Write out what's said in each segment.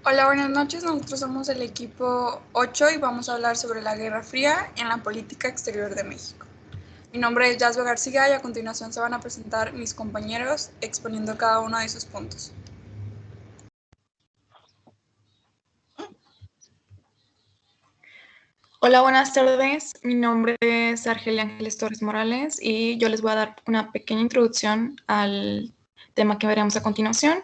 Hola, buenas noches. Nosotros somos el equipo 8 y vamos a hablar sobre la Guerra Fría en la política exterior de México. Mi nombre es Yasbe García y a continuación se van a presentar mis compañeros exponiendo cada uno de sus puntos. Hola, buenas tardes. Mi nombre es Argelia Ángeles Torres Morales y yo les voy a dar una pequeña introducción al tema que veremos a continuación.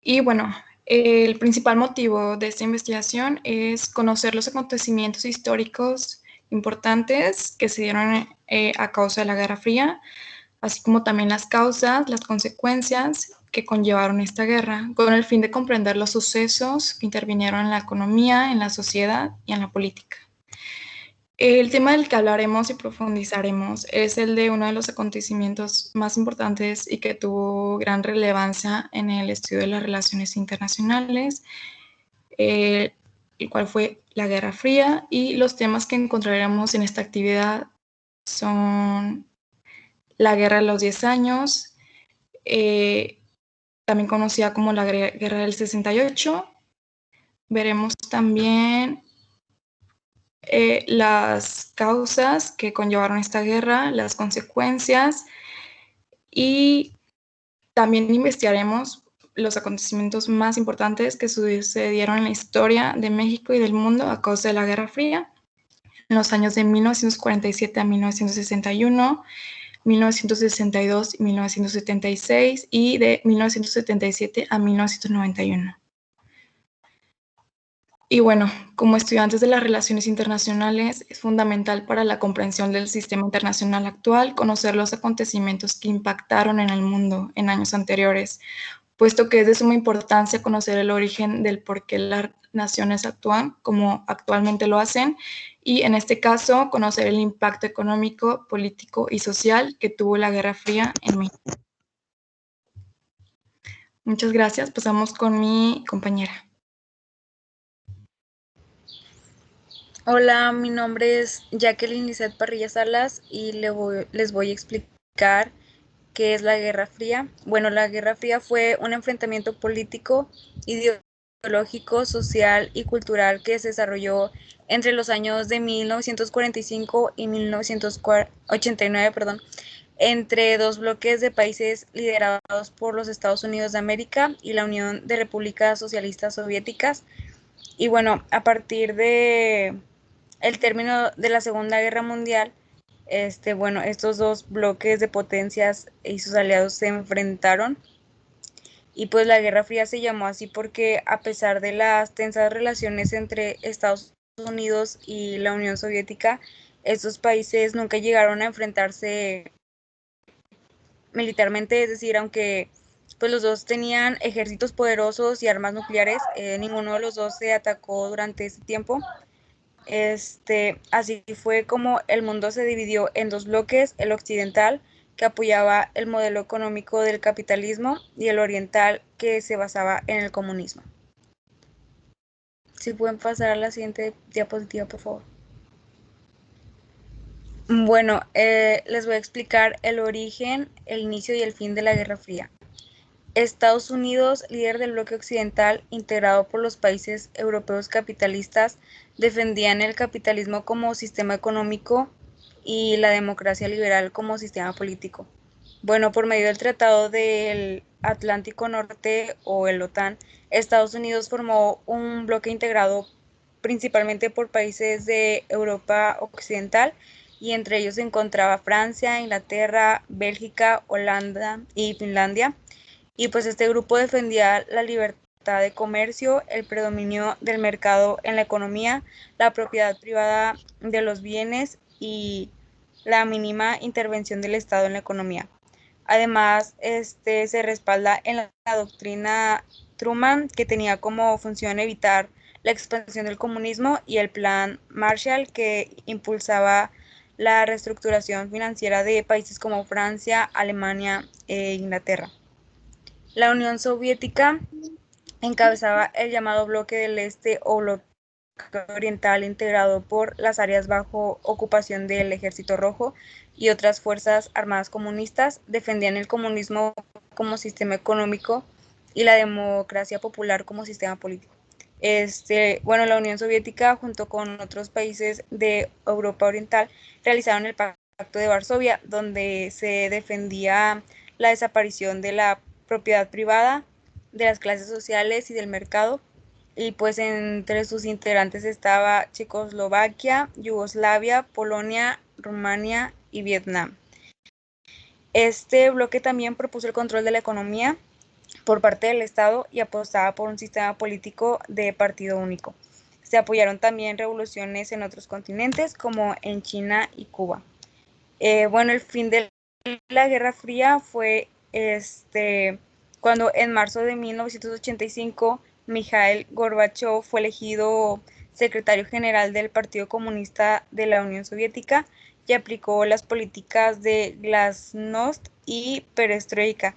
Y bueno, el principal motivo de esta investigación es conocer los acontecimientos históricos importantes que se dieron a causa de la Guerra Fría, así como también las causas, las consecuencias que conllevaron esta guerra, con el fin de comprender los sucesos que intervinieron en la economía, en la sociedad y en la política. El tema del que hablaremos y profundizaremos es el de uno de los acontecimientos más importantes y que tuvo gran relevancia en el estudio de las relaciones internacionales, el cual fue la Guerra Fría, y los temas que encontraremos en esta actividad son la Guerra de los 10 años, también conocida como la Guerra del 68. Veremos también las causas que conllevaron esta guerra, las consecuencias, y también investigaremos los acontecimientos más importantes que sucedieron en la historia de México y del mundo a causa de la Guerra Fría, en los años de 1947 a 1961, 1962 y 1976 y de 1977 a 1991. Y bueno, como estudiantes de las relaciones internacionales, es fundamental para la comprensión del sistema internacional actual conocer los acontecimientos que impactaron en el mundo en años anteriores, puesto que es de suma importancia conocer el origen del por qué las naciones actúan como actualmente lo hacen, y en este caso, conocer el impacto económico, político y social que tuvo la Guerra Fría en México. Muchas gracias. Pasamos con mi compañera. Hola, mi nombre es Jacqueline Lizeth Parrilla Salas y les voy a explicar qué es la Guerra Fría. Bueno, la Guerra Fría fue un enfrentamiento político, ideológico, social y cultural que se desarrolló entre los años de 1945 y 1989, entre dos bloques de países liderados por los Estados Unidos de América y la Unión de Repúblicas Socialistas Soviéticas. Y bueno, a partir de el término de la Segunda Guerra Mundial, estos dos bloques de potencias y sus aliados se enfrentaron, y pues la Guerra Fría se llamó así porque, a pesar de las tensas relaciones entre Estados Unidos y la Unión Soviética, estos países nunca llegaron a enfrentarse militarmente, es decir, aunque pues los dos tenían ejércitos poderosos y armas nucleares, ninguno de los dos se atacó durante ese tiempo. Así fue como el mundo se dividió en dos bloques: el occidental, que apoyaba el modelo económico del capitalismo, y el oriental, que se basaba en el comunismo. Si pueden pasar a la siguiente diapositiva, por favor. Bueno, les voy a explicar el origen, el inicio y el fin de la Guerra Fría. Estados Unidos, líder del bloque occidental integrado por los países europeos capitalistas, defendían el capitalismo como sistema económico y la democracia liberal como sistema político. Bueno, por medio del Tratado del Atlántico Norte, o el OTAN, Estados Unidos formó un bloque integrado principalmente por países de Europa Occidental, y entre ellos se encontraba Francia, Inglaterra, Bélgica, Holanda y Finlandia. Y pues este grupo defendía la libertad de comercio, el predominio del mercado en la economía, la propiedad privada de los bienes y la mínima intervención del Estado en la economía. Además, se respalda en la doctrina Truman, que tenía como función evitar la expansión del comunismo, y el plan Marshall, que impulsaba la reestructuración financiera de países como Francia, Alemania e Inglaterra. La Unión Soviética encabezaba el llamado Bloque del Este o Bloque Oriental, integrado por las áreas bajo ocupación del Ejército Rojo y otras fuerzas armadas comunistas. Defendían el comunismo como sistema económico y la democracia popular como sistema político. La Unión Soviética junto con otros países de Europa Oriental realizaron el Pacto de Varsovia, donde se defendía la desaparición de la propiedad privada, de las clases sociales y del mercado. Y pues entre sus integrantes estaba Checoslovaquia, Yugoslavia, Polonia, Rumania y Vietnam. Este bloque también propuso el control de la economía por parte del Estado y apostaba por un sistema político de partido único. Se apoyaron también revoluciones en otros continentes como en China y Cuba. El fin de la Guerra Fría fue cuando en marzo de 1985 Mikhail Gorbachev fue elegido secretario general del Partido Comunista de la Unión Soviética y aplicó las políticas de Glasnost y Perestroika,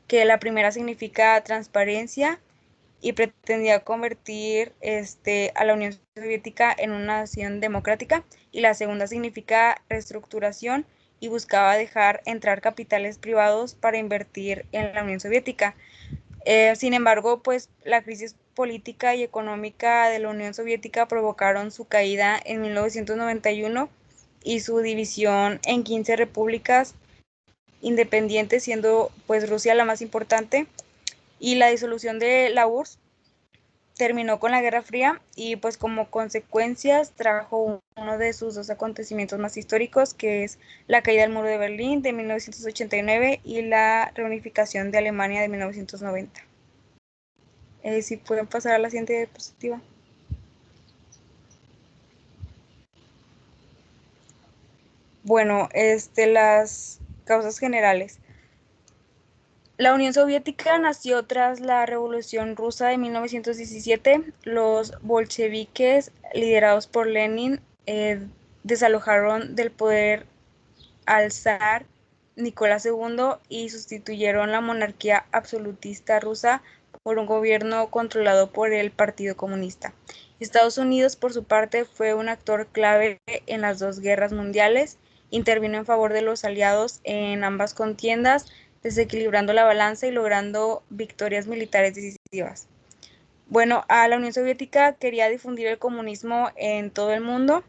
que la primera significa transparencia y pretendía convertir a la Unión Soviética en una nación democrática, y la segunda significa reestructuración y buscaba dejar entrar capitales privados para invertir en la Unión Soviética. Sin embargo, pues la crisis política y económica de la Unión Soviética provocaron su caída en 1991 y su división en 15 repúblicas independientes, siendo pues Rusia la más importante, y la disolución de la URSS terminó con la Guerra Fría y pues como consecuencias trajo uno de sus dos acontecimientos más históricos, que es la caída del muro de Berlín de 1989 y la reunificación de Alemania de 1990. Si pueden pasar a la siguiente diapositiva. Bueno, las causas generales. La Unión Soviética nació tras la Revolución Rusa de 1917. Los bolcheviques, liderados por Lenin, desalojaron del poder al zar Nicolás II y sustituyeron la monarquía absolutista rusa por un gobierno controlado por el Partido Comunista. Estados Unidos, por su parte, fue un actor clave en las dos guerras mundiales. Intervino en favor de los aliados en ambas contiendas, desequilibrando la balanza y logrando victorias militares decisivas. A la Unión Soviética quería difundir el comunismo en todo el mundo,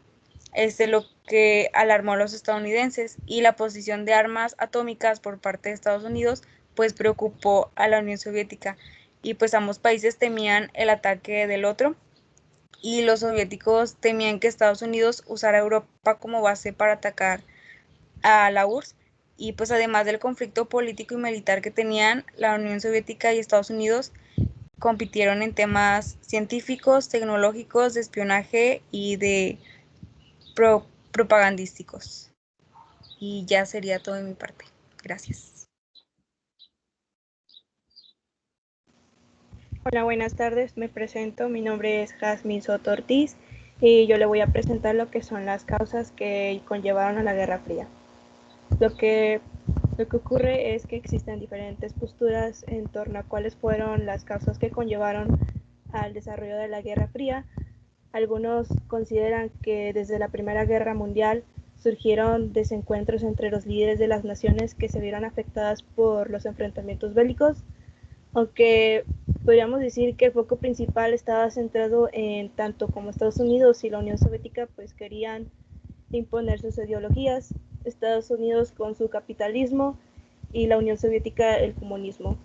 lo que alarmó a los estadounidenses, y la posición de armas atómicas por parte de Estados Unidos pues preocupó a la Unión Soviética, y pues ambos países temían el ataque del otro, y los soviéticos temían que Estados Unidos usara Europa como base para atacar a la URSS. Y pues además del conflicto político y militar que tenían, la Unión Soviética y Estados Unidos compitieron en temas científicos, tecnológicos, de espionaje y de propagandísticos. Y ya sería todo de mi parte. Gracias. Hola, buenas tardes. Me presento. Mi nombre es Jazmín Soto Ortiz y yo le voy a presentar lo que son las causas que conllevaron a la Guerra Fría. Lo que ocurre es que existen diferentes posturas en torno a cuáles fueron las causas que conllevaron al desarrollo de la Guerra Fría. Algunos consideran que desde la Primera Guerra Mundial surgieron desencuentros entre los líderes de las naciones que se vieron afectadas por los enfrentamientos bélicos, aunque podríamos decir que el foco principal estaba centrado en tanto como Estados Unidos y la Unión Soviética pues querían imponer sus ideologías, Estados Unidos con su capitalismo y la Unión Soviética el comunismo.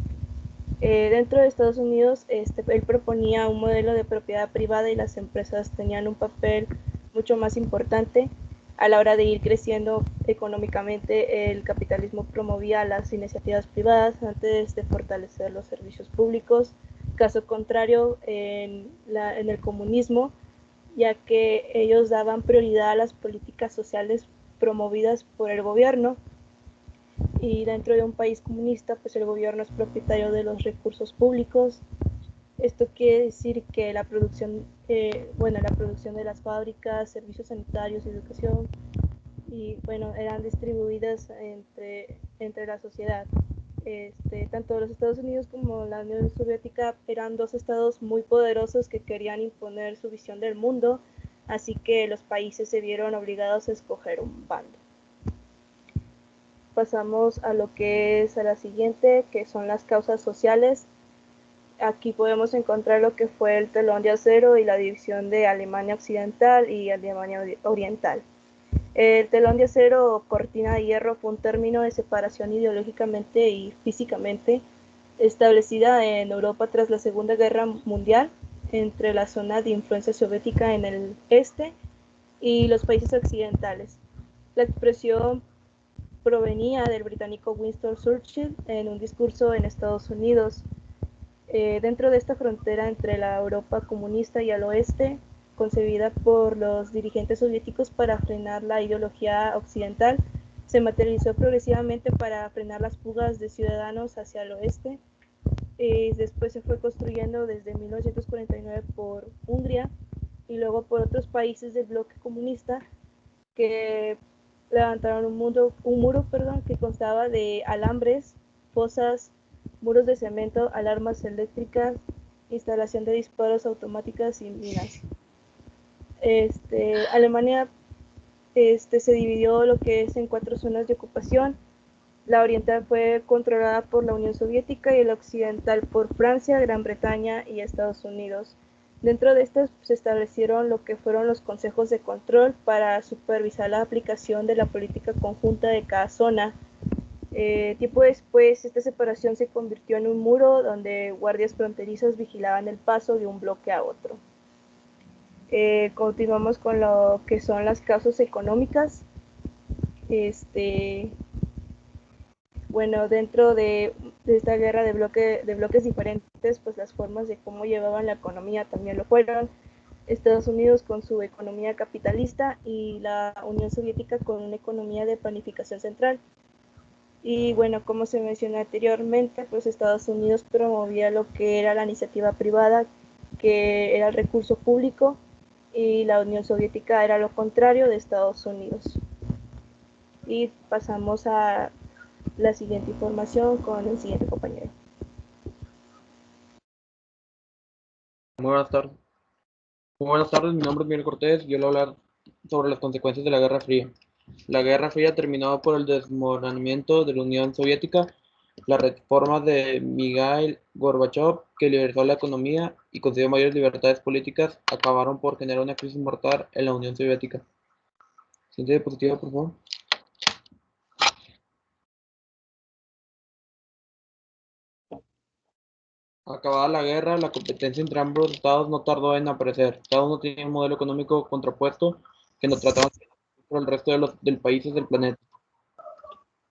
Dentro de Estados Unidos, él proponía un modelo de propiedad privada y las empresas tenían un papel mucho más importante a la hora de ir creciendo económicamente. El capitalismo promovía las iniciativas privadas antes de fortalecer los servicios públicos. Caso contrario, en el comunismo, ya que ellos daban prioridad a las políticas sociales promovidas por el gobierno, y dentro de un país comunista pues el gobierno es propietario de los recursos públicos. Esto quiere decir que la producción de las fábricas, servicios sanitarios, educación eran distribuidas entre la sociedad. Tanto los Estados Unidos como la Unión Soviética eran dos estados muy poderosos que querían imponer su visión del mundo, así que los países se vieron obligados a escoger un bando. Pasamos a lo que es a la siguiente, que son las causas sociales. aquí podemos encontrar lo que fue el telón de acero y la división de Alemania Occidental y Alemania Oriental. El telón de acero o cortina de hierro fue un término de separación ideológicamente y físicamente establecida en Europa tras la Segunda Guerra Mundial entre la zona de influencia soviética en el este y los países occidentales. La expresión provenía del británico Winston Churchill en un discurso en Estados Unidos. Dentro de esta frontera entre la Europa comunista y el oeste, concebida por los dirigentes soviéticos para frenar la ideología occidental, se materializó progresivamente para frenar las fugas de ciudadanos hacia el oeste. Después se fue construyendo desde 1949 por Hungría y luego por otros países del bloque comunista que levantaron un muro que constaba de alambres, fosas, muros de cemento, alarmas eléctricas, instalación de disparos automáticas y minas. Alemania se dividió lo que es en 4 zonas de ocupación. La oriental fue controlada por la Unión Soviética y la occidental por Francia, Gran Bretaña y Estados Unidos. Dentro de estas se establecieron lo que fueron los consejos de control para supervisar la aplicación de la política conjunta de cada zona. Tiempo después, esta separación se convirtió en un muro donde guardias fronterizos vigilaban el paso de un bloque a otro. Continuamos con lo que son las causas económicas. Bueno, dentro de esta guerra de bloques diferentes, pues las formas de cómo llevaban la economía también lo fueron. Estados Unidos con su economía capitalista y la Unión Soviética con una economía de planificación central. Y bueno, como se mencionó anteriormente, pues Estados Unidos promovía lo que era la iniciativa privada, que era el recurso público, y la Unión Soviética era lo contrario de Estados Unidos. Y pasamos a la siguiente información con el siguiente compañero. Muy buenas tardes, mi nombre es Miguel Cortés y yo le voy a hablar sobre las consecuencias de la Guerra Fría. La Guerra Fría terminó por el desmoronamiento de la Unión Soviética, las reformas de Mikhail Gorbachev, que liberalizó la economía y concedió mayores libertades políticas, acabaron por generar una crisis mortal en la Unión Soviética. Siguiente diapositiva, por favor. Acabada la guerra, la competencia entre ambos estados no tardó en aparecer. Cada uno tenía un modelo económico contrapuesto que no trataban por el resto de los países del planeta.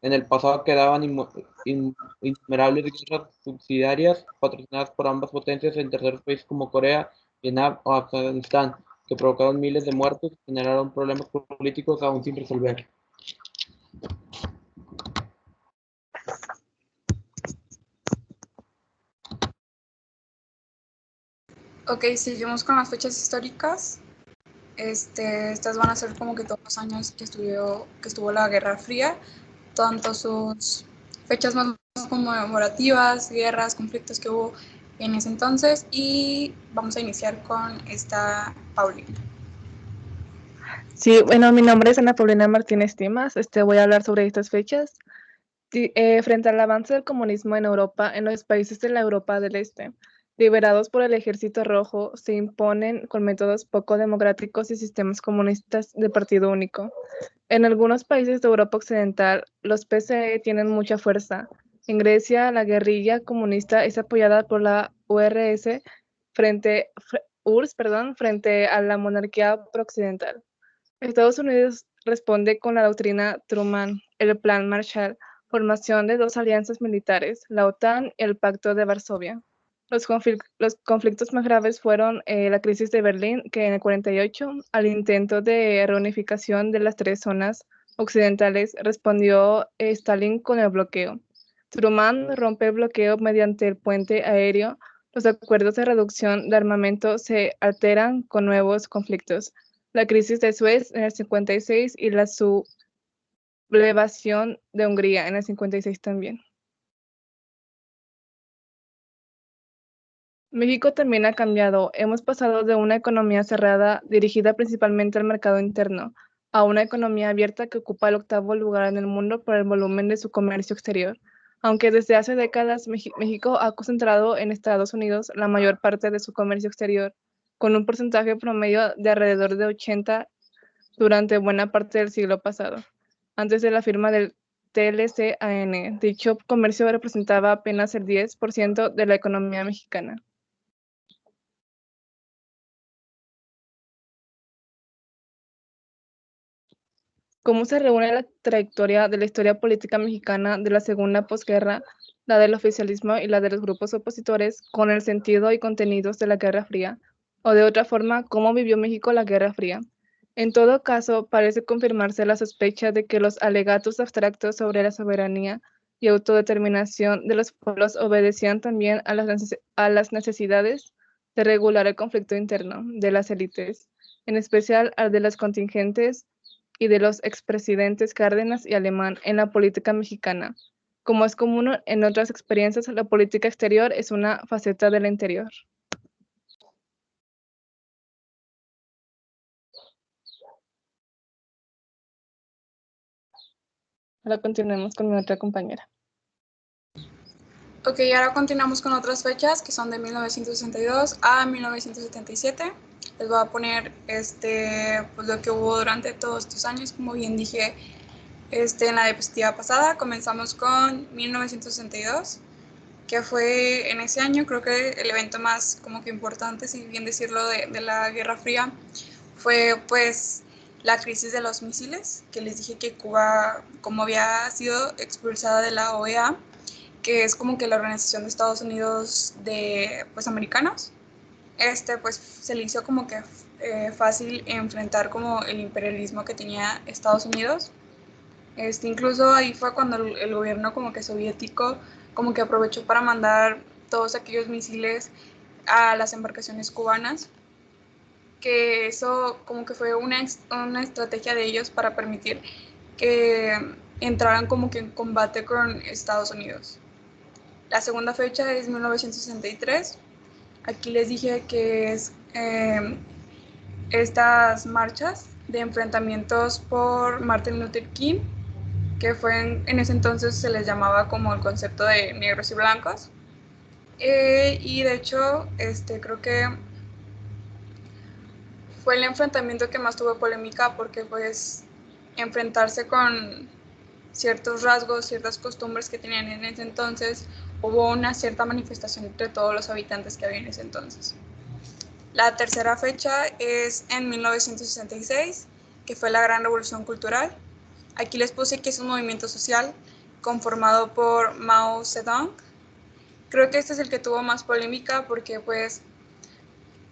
En el pasado quedaban innumerables guerras subsidiarias patrocinadas por ambas potencias en terceros países como Corea, Vietnam o Afganistán, que provocaron miles de muertos y generaron problemas políticos aún sin resolver. Ok, seguimos con las fechas históricas. Estas van a ser como que todos los años que estuvo la Guerra Fría, tanto sus fechas más conmemorativas, guerras, conflictos que hubo en ese entonces, y vamos a iniciar con esta Paulina. Sí, bueno, mi nombre es Ana Paulina Martínez Timas. Voy a hablar sobre estas fechas. Frente al avance del comunismo en Europa, en los países de la Europa del Este, liberados por el Ejército Rojo, se imponen con métodos poco democráticos y sistemas comunistas de partido único. En algunos países de Europa Occidental, los PCE tienen mucha fuerza. En Grecia, la guerrilla comunista es apoyada por la URSS frente a la monarquía prooccidental. Estados Unidos responde con la doctrina Truman, el Plan Marshall, formación de 2 alianzas militares, la OTAN y el Pacto de Varsovia. Los conflictos más graves fueron la crisis de Berlín, que en el 48, al intento de reunificación de las 3 zonas occidentales, respondió Stalin con el bloqueo. Truman rompe el bloqueo mediante el puente aéreo. Los acuerdos de reducción de armamento se alteran con nuevos conflictos. La crisis de Suez en el 56 y la sublevación de Hungría en el 56 también. México también ha cambiado. Hemos pasado de una economía cerrada, dirigida principalmente al mercado interno, a una economía abierta que ocupa el 8º lugar en el mundo por el volumen de su comercio exterior. Aunque desde hace décadas México ha concentrado en Estados Unidos la mayor parte de su comercio exterior, con un porcentaje promedio de alrededor de 80 durante buena parte del siglo pasado. Antes de la firma del TLCAN, dicho comercio representaba apenas el 10% de la economía mexicana. ¿Cómo se reúne la trayectoria de la historia política mexicana de la segunda posguerra, la del oficialismo y la de los grupos opositores, con el sentido y contenidos de la Guerra Fría? O de otra forma, ¿cómo vivió México la Guerra Fría? En todo caso, parece confirmarse la sospecha de que los alegatos abstractos sobre la soberanía y autodeterminación de los pueblos obedecían también a las necesidades de regular el conflicto interno de las élites, en especial al de las contingentes y de los expresidentes Cárdenas y Alemán en la política mexicana. Como es común en otras experiencias, la política exterior es una faceta del interior. Ahora continuemos con mi otra compañera. Ok, ahora continuamos con otras fechas que son de 1962 a 1977. Les voy a poner pues, lo que hubo durante todos estos años. Como bien dije en la diapositiva pasada, comenzamos con 1962, que fue en ese año, creo que el evento más como que importante, si bien decirlo, de la Guerra Fría, fue pues la crisis de los misiles, que les dije que Cuba, como había sido expulsada de la OEA, que es como que la Organización de Estados Unidos de pues americanos, pues se le hizo como que fácil enfrentar como el imperialismo que tenía Estados Unidos. Incluso ahí fue cuando el gobierno como que soviético como que aprovechó para mandar todos aquellos misiles a las embarcaciones cubanas, que eso como que fue una estrategia de ellos para permitir que entraran como que en combate con Estados Unidos. La segunda fecha es 1963. Aquí les dije que es estas marchas de enfrentamientos por Martin Luther King, que fue en ese entonces se les llamaba como el concepto de negros y blancos. Y de hecho, creo que fue el enfrentamiento que más tuvo polémica porque pues enfrentarse con ciertos rasgos, ciertas costumbres que tenían en ese entonces, hubo una cierta manifestación entre todos los habitantes que había en ese entonces. La tercera fecha es en 1966, que fue la Gran Revolución Cultural. Aquí les puse que es un movimiento social conformado por Mao Zedong. Creo que este es el que tuvo más polémica porque pues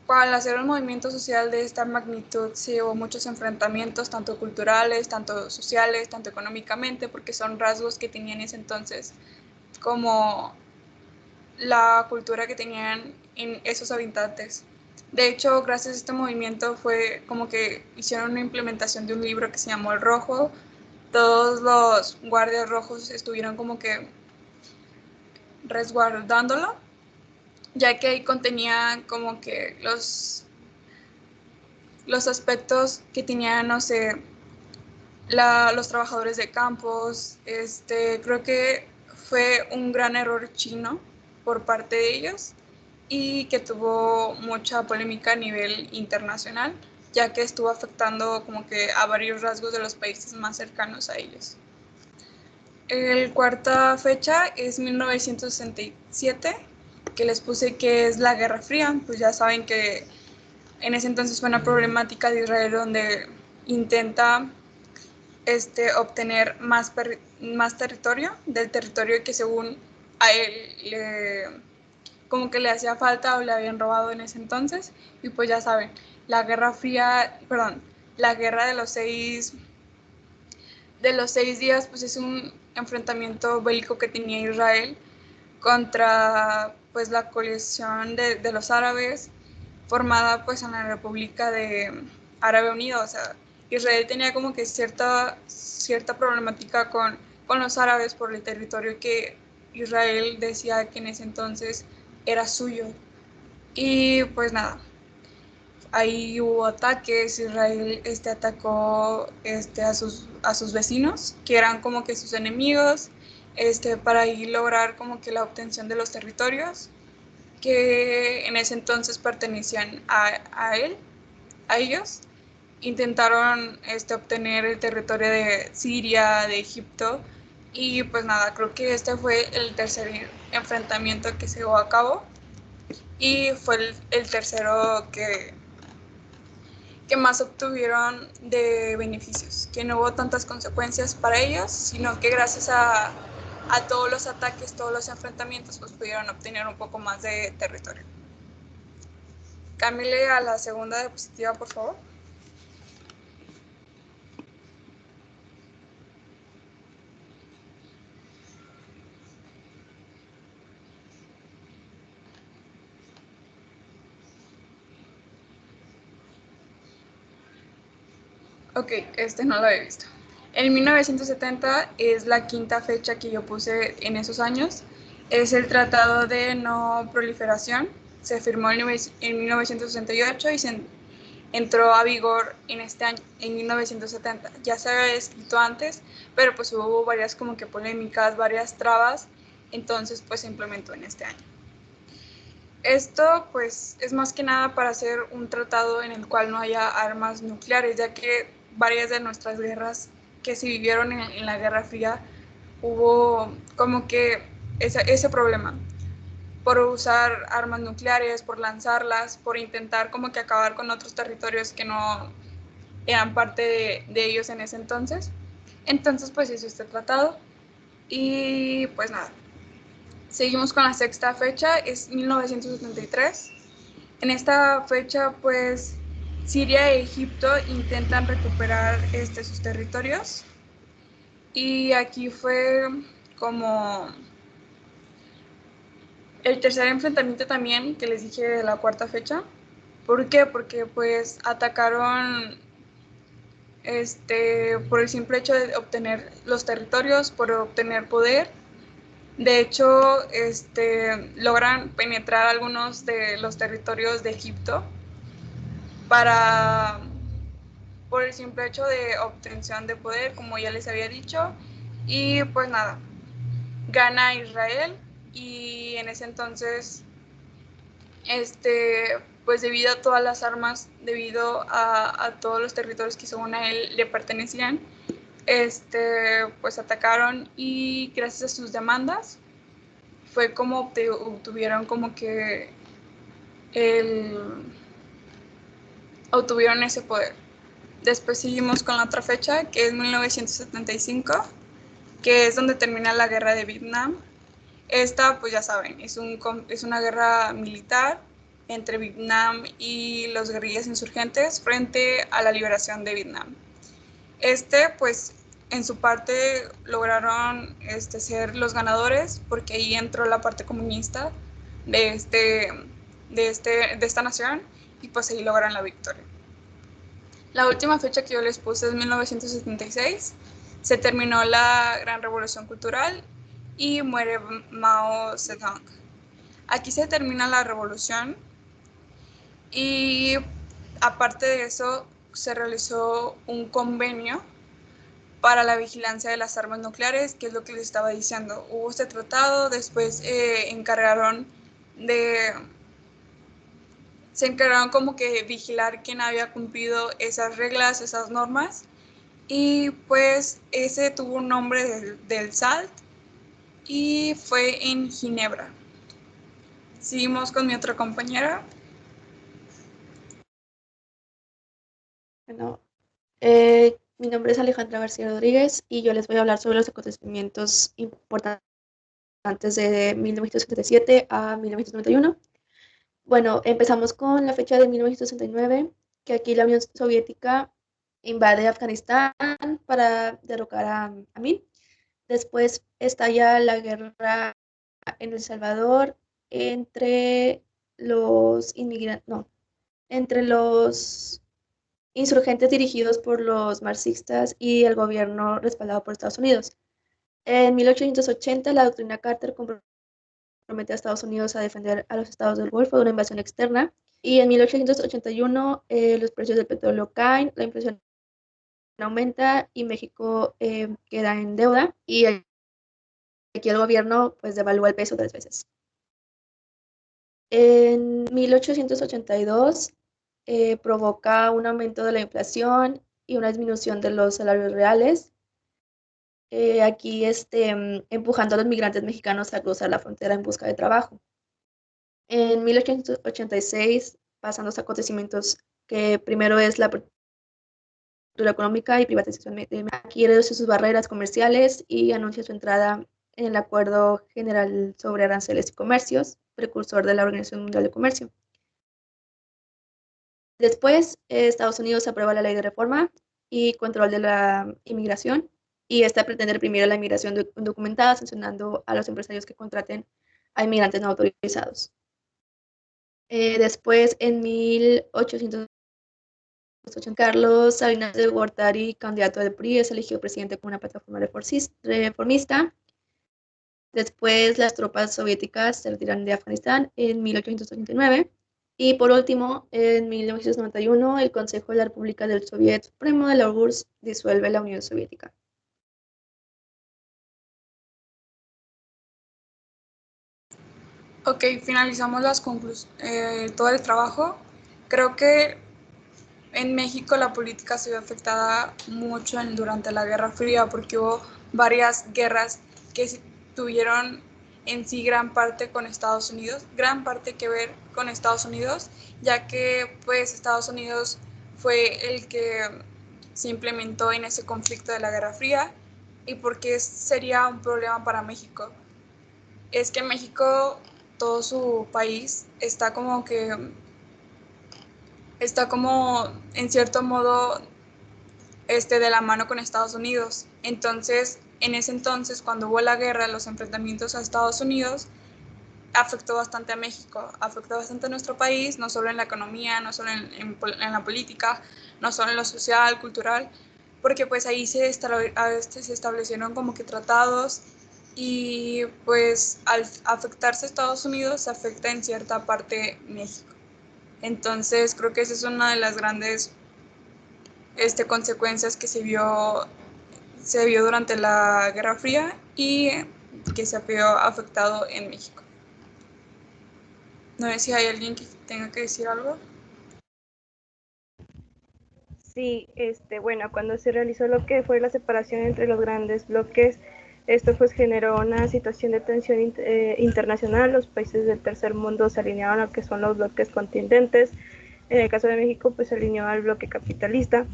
al hacer un movimiento social de esta magnitud sí hubo muchos enfrentamientos, tanto culturales, tanto sociales, tanto económicamente, porque son rasgos que tenían en ese entonces, como la cultura que tenían en esos habitantes. De hecho, gracias a este movimiento fue como que hicieron una implementación de un libro que se llamó El Rojo. Todos los guardias rojos estuvieron como que resguardándolo, ya que ahí contenía como que los aspectos que tenían, no sé, los trabajadores de campos. Creo que fue un gran error chino por parte de ellos y que tuvo mucha polémica a nivel internacional, ya que estuvo afectando como que a varios rasgos de los países más cercanos a ellos. El cuarta fecha es 1967, que les puse que es la Guerra Fría. Pues ya saben que en ese entonces fue una problemática de Israel donde intenta obtener más territorio, del territorio que según a él como que le hacía falta o le habían robado en ese entonces. Y pues ya saben, la Guerra Fría, perdón, la Guerra de los seis días, pues es un enfrentamiento bélico que tenía Israel contra pues la coalición de los árabes, formada pues en la República de Árabe Unido. O sea, Israel tenía como que cierta problemática con los árabes por el territorio que Israel decía que en ese entonces era suyo. Y pues nada, ahí hubo ataques. Israel atacó a sus vecinos, que eran como que sus enemigos, para ahí lograr como que la obtención de los territorios que en ese entonces pertenecían a ellos. Intentaron obtener el territorio de Siria, de Egipto, y pues nada, creo que este fue el tercer enfrentamiento que se llevó a cabo y fue el tercero que más obtuvieron de beneficios, que no hubo tantas consecuencias para ellos, sino que gracias a todos los ataques, todos los enfrentamientos, pues pudieron obtener un poco más de territorio. Cámbiale a la segunda diapositiva, por favor. Ok, no lo había visto. En 1970 es la quinta fecha que yo puse en esos años. Es el Tratado de No Proliferación. Se firmó en 1968 y se entró a vigor en este año, en 1970. Ya se había escrito antes, pero pues hubo varias como que polémicas, varias trabas, entonces pues se implementó en este año. Esto pues es más que nada para hacer un tratado en el cual no haya armas nucleares, ya que varias de nuestras guerras que se vivieron en la Guerra Fría hubo como que ese problema por usar armas nucleares, por lanzarlas, por intentar como que acabar con otros territorios que no eran parte de ellos en ese entonces. Entonces pues hizo este tratado y pues nada. Seguimos con la sexta fecha, es 1973. En esta fecha, pues, Siria e Egipto intentan recuperar sus territorios. Y aquí fue como el tercer enfrentamiento también, que les dije de la cuarta fecha. ¿Por qué? Porque pues atacaron por el simple hecho de obtener los territorios, por obtener poder. De hecho, logran penetrar algunos de los territorios de Egipto por el simple hecho de obtención de poder, como ya les había dicho. Y pues nada, gana Israel y en ese entonces, pues debido a todas las armas, debido a todos los territorios que según a él le pertenecían, pues atacaron y gracias a sus demandas fue como obtuvieron como que obtuvieron ese poder. Después seguimos con la otra fecha, que es 1975, que es donde termina la guerra de Vietnam. Esta, pues ya saben, es una guerra militar entre Vietnam y los guerrillas insurgentes frente a la liberación de Vietnam. Pues en su parte lograron ser los ganadores porque ahí entró la parte comunista de esta nación y pues ahí logran la victoria. La última fecha que yo les puse es 1976. Se terminó la Gran Revolución Cultural y muere Mao Zedong. Aquí se termina la revolución y aparte de eso se realizó un convenio para la vigilancia de las armas nucleares, que es lo que les estaba diciendo. Hubo este tratado, después se encargaron como que vigilar quién había cumplido esas reglas, esas normas, y pues ese tuvo un nombre del SALT y fue en Ginebra. Seguimos con mi otra compañera. Bueno, mi nombre es Alejandra García Rodríguez y yo les voy a hablar sobre los acontecimientos importantes de 1977 a 1991. Bueno, empezamos con la fecha de 1969, que aquí la Unión Soviética invade Afganistán para derrocar a Amin. Después estalla la guerra en El Salvador entre los entre los insurgentes dirigidos por los marxistas y el gobierno respaldado por Estados Unidos. En 1880, la doctrina Carter compromete a Estados Unidos a defender a los estados del Golfo de una invasión externa. Y en 1881, los precios del petróleo caen, la inflación aumenta y México queda en deuda. Y aquí el gobierno pues devalúa el peso 3 veces. En 1882 provoca un aumento de la inflación y una disminución de los salarios reales. Aquí empujando a los migrantes mexicanos a cruzar la frontera en busca de trabajo. En 1886 pasan los acontecimientos que primero es la apertura económica y privatización aquí reduce sus barreras comerciales y anuncia su entrada en el Acuerdo General sobre Aranceles y Comercios, precursor de la Organización Mundial de Comercio. Después, Estados Unidos aprueba la Ley de Reforma y Control de la Inmigración, y esta pretende reprimir la inmigración indocumentada, sancionando a los empresarios que contraten a inmigrantes no autorizados. Después, en 1880, Carlos Salinas de Gortari, candidato del PRI, es elegido presidente con una plataforma reformista. Después, las tropas soviéticas se retiran de Afganistán en 1889. Y por último, en 1991, el Consejo de la República del Soviet Supremo de la URSS disuelve la Unión Soviética. Ok, finalizamos todo el trabajo. Creo que en México la política se vio afectada mucho durante la Guerra Fría porque hubo varias guerras que tuvieron en sí gran parte que ver con Estados Unidos, ya que pues Estados Unidos fue el que se implementó en ese conflicto de la Guerra Fría. ¿Y por qué sería un problema para México? Es que México, todo su país, está como en cierto modo de la mano con Estados Unidos. Entonces, en ese entonces, cuando hubo la guerra, los enfrentamientos a Estados Unidos, afectó bastante a México, afectó bastante a nuestro país, no solo en la economía, no solo en la política, no solo en lo social, cultural, porque pues ahí se establecieron como que tratados, y pues al afectarse a Estados Unidos se afecta en cierta parte México. Entonces creo que esa es una de las grandes consecuencias que se vio durante la Guerra Fría y que se vio afectado en México. No sé si hay alguien que tenga que decir algo. Sí, bueno, cuando se realizó lo que fue la separación entre los grandes bloques, esto pues generó una situación de tensión internacional. Los países del tercer mundo se alineaban a lo que son los bloques contendentes. En el caso de México, pues se alineó al bloque capitalista.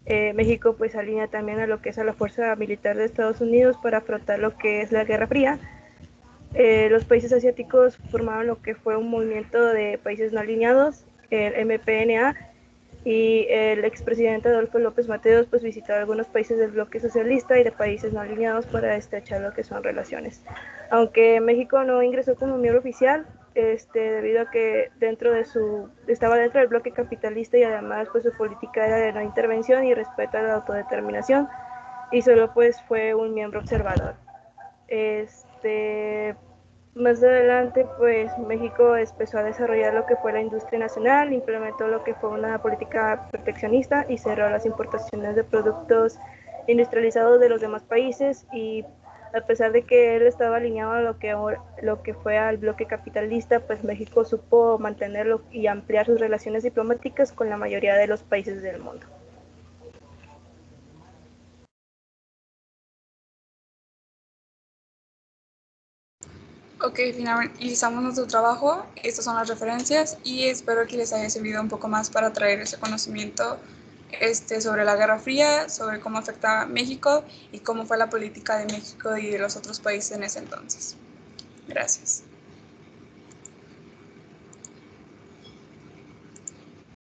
México pues se alinea también a lo que es a la fuerza militar de Estados Unidos para afrontar lo que es la Guerra Fría. Los países asiáticos formaron lo que fue un movimiento de países no alineados, el MPNA, y el expresidente Adolfo López Mateos pues visitó algunos países del bloque socialista y de países no alineados para estrechar lo que son relaciones. Aunque México no ingresó como miembro oficial, debido a que estaba dentro del bloque capitalista, y además pues su política era de no intervención y respeto a la autodeterminación, y solo pues fue un miembro observador. Más adelante, pues México empezó a desarrollar lo que fue la industria nacional, implementó lo que fue una política proteccionista y cerró las importaciones de productos industrializados de los demás países. Y a pesar de que él estaba alineado a lo que fue al bloque capitalista, pues México supo mantenerlo y ampliar sus relaciones diplomáticas con la mayoría de los países del mundo. Ok, finalizamos nuestro trabajo. Estas son las referencias y espero que les haya servido un poco más para traer ese conocimiento sobre la Guerra Fría, sobre cómo afecta a México y cómo fue la política de México y de los otros países en ese entonces. Gracias.